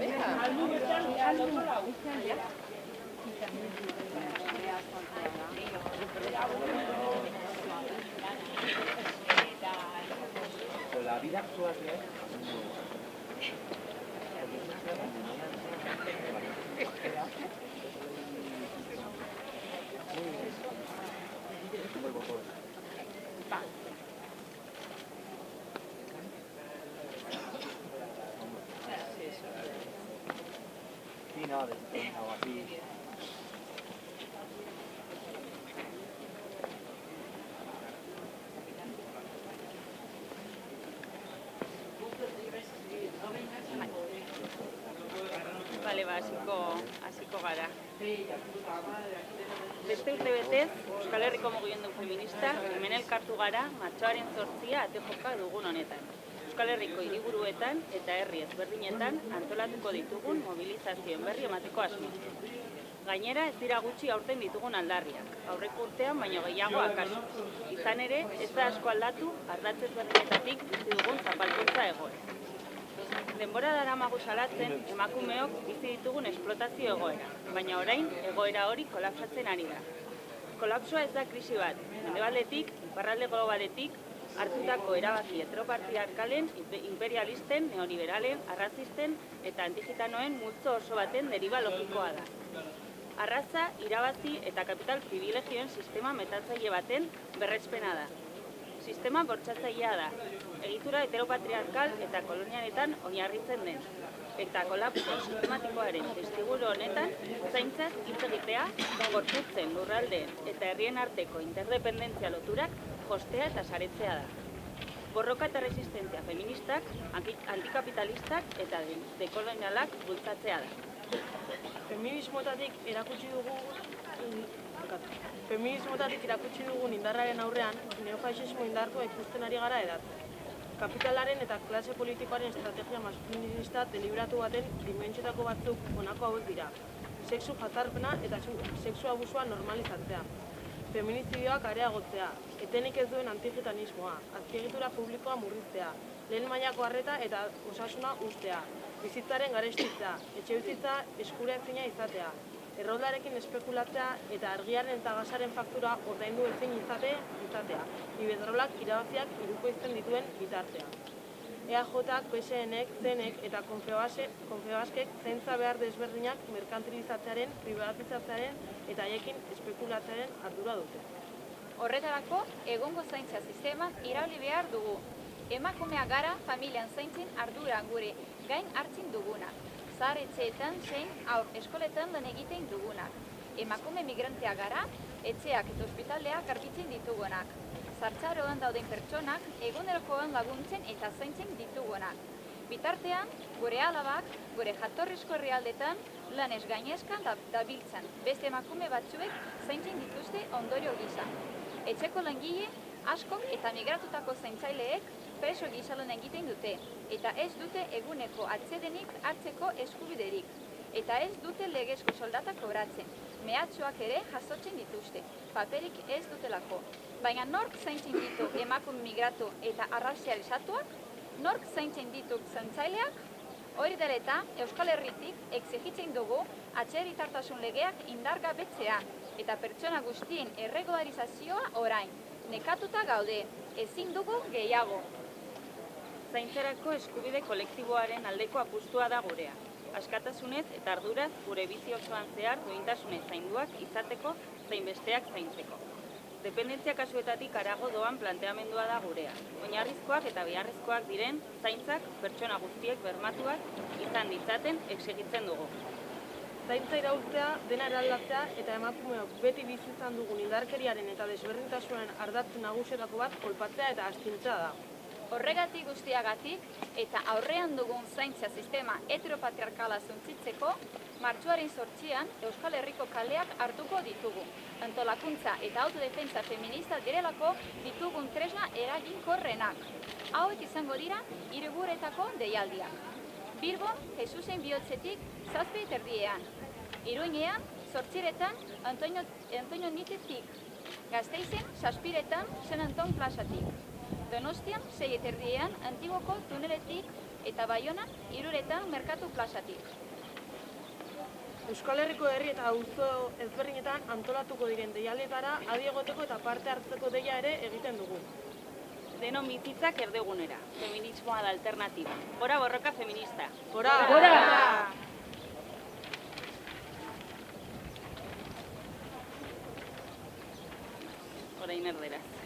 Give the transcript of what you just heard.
La vida actual sí, no, de algo así. Bale, hasiko gara. Beste urte betez, Euskal Herriko mugimendu feminista hemen elkartu gara martxoaren 8 ate joka dugun honetan. Euskal Herriko hiriburuetan eta herri ezberdinetan antolatuko ditugun mobilizazioen berri emateko asmoz. Gainera, ez dira gutxi aurten ditugun aldarriak, aurreko urtean baino gehiago akaso. Izan ere, ez da asko aldatu ardatz ezberdinetatik bizi dugun zapalkuntza egoera. Denbora daramagu salatzen emakumeok bizi ditugun esplotazio egoera, baina orain egoera hori kolapsatzen ari da. Kolapsoa ez da krisi bat, mendebaldetik, iparralde globaletik, hartutako erabaki heteropatriarkalen, imperialisten, neoliberalen, arrazisten eta antigitanoen multzo oso baten deriba logikoa da. Arraza, irabazi eta kapital privilegioen sistema metatzaile baten berretspena da. Sistema bortxatzailea da, egitura heteropatriarkal eta kolonialetan oinarritzen den. Eta kolapso sistematikoaren testigulu honetan, zaintzaz hitz egitea, gorputzen, lurraldeen eta herrien arteko interdependentzia loturak jostea eta saretzea da. Borroka eta resistentzia feministak, antikapitalistak eta dekolonialak bultzatzea da. Feminismotatik erakutsi dugun indarraren aurrean, neofaxismo indarko ikusten ari gara edatzen. Kapitalaren eta klase politikoaren estrategia maskulinista deliberatu baten dimentsiotako batzuk honako hauek dira. Sexu jazarpena eta sexu abusua normalizatzea. Feminizidioak areagotzea, etenik ez duen antigitanismoa, azpiegitura publikoa murriztea, lehen mailako arreta eta osasuna ustea, bizitzaren garestitzea, etxebizitza eskuraezina izatea, erroldarekin espekulatzea eta argiaren eta gasaren faktura ordaindu ezin izatea, Iberdrolak irabaziak hirukoizten dituen bitartea. EAJak, PSNek, CNek eta Confebaskek zaintza behar desberdinak merkantilizatzearen, privatizatzearen eta haiekin espekulatzearen ardura dute. Horretarako, egongo zaintza sisteman irauli behar dugu. Emakumeak gara familian zaintzen ardura gure gain hartzen dugunak. Zahar etxeetan zein aur eskoletan lan egiten dugunak. Emakume migranteak gara, etxeak eta ospitaleak garbitzen ditugunak. Zartzaroan dauden pertsonak egunerokoan laguntzen eta zaintzen ditugunak. Bitartean, gure alabak, gure jatorrizko herrialdetan lanez gainezkan dabiltzan. Beste emakume batzuek zaintzen dituzte ondorio gisa. Etxeko langile askok eta migratutako zaintzaileek preso gisa lan egiten dute, eta ez dute eguneko atsedenik hartzeko eskubiderik, eta ez dute legezko soldatak kobratzen. Mehatxuak ere jasotzen dituzte, paperik ez dutelako. Baina nork zaintzen ditu emakume migratu eta arrazializatuak? Nork zaintzen ditu zaintzaileak? Hori dela eta Euskal Herritik exigitzen dugu atzerritartasun legeak indargabetzea eta pertsona guztien erregularizazioa orain. Nekatuta gaude, ezin dugu gehiago. Zaintzarako eskubide kolektiboaren aldeko apustua da gurea. Askatasunez eta arduraz gure bizi osoan zehar duintasunez zainduak izateko zein besteak zaintzeko. Dependentzia kasuetatik harago doan planteamendua da gurea. Oinarrizkoak eta beharrezkoak diren zaintzak pertsona guztiek bermatuak izan ditzaten exigitzen dugu. Zaintza iraultzea, dena eraldatzea eta emakumeok beti bizi izan dugun indarkeriaren eta desberdintasunaren ardatz nagusietako bat kolpatzea eta astintzea da. Horregatik guztiagatik eta aurrean dugun zaintza sistema heteropatriarkala suntsitzeko, martxoaren 8an Euskal Herriko kaleak hartuko ditugu. Antolakuntza eta autodefentsa feminista direlako ditugun tresna eraginkorrenak. Hauek izango dira hiriburuetako deialdiak. Bilbon, Jesusen bihotzetik 7:30. Iruñean, 8:00 Antonio Nitetik. Gasteizen, 7:00 San Anton plazatik. Donostian, 6:30 Antigoko tuneletik eta Baionan 3etan merkatu plazatik. Euskal Herriko herri eta auzo ezberdinetan antolatuko diren deialdietara adi egoteko eta parte hartzeko deia ere egiten dugu. Denon bizitzak erdegunera. Feminismoa da alternatiba. Gora borroka feminista. Gora! Orain erderaz.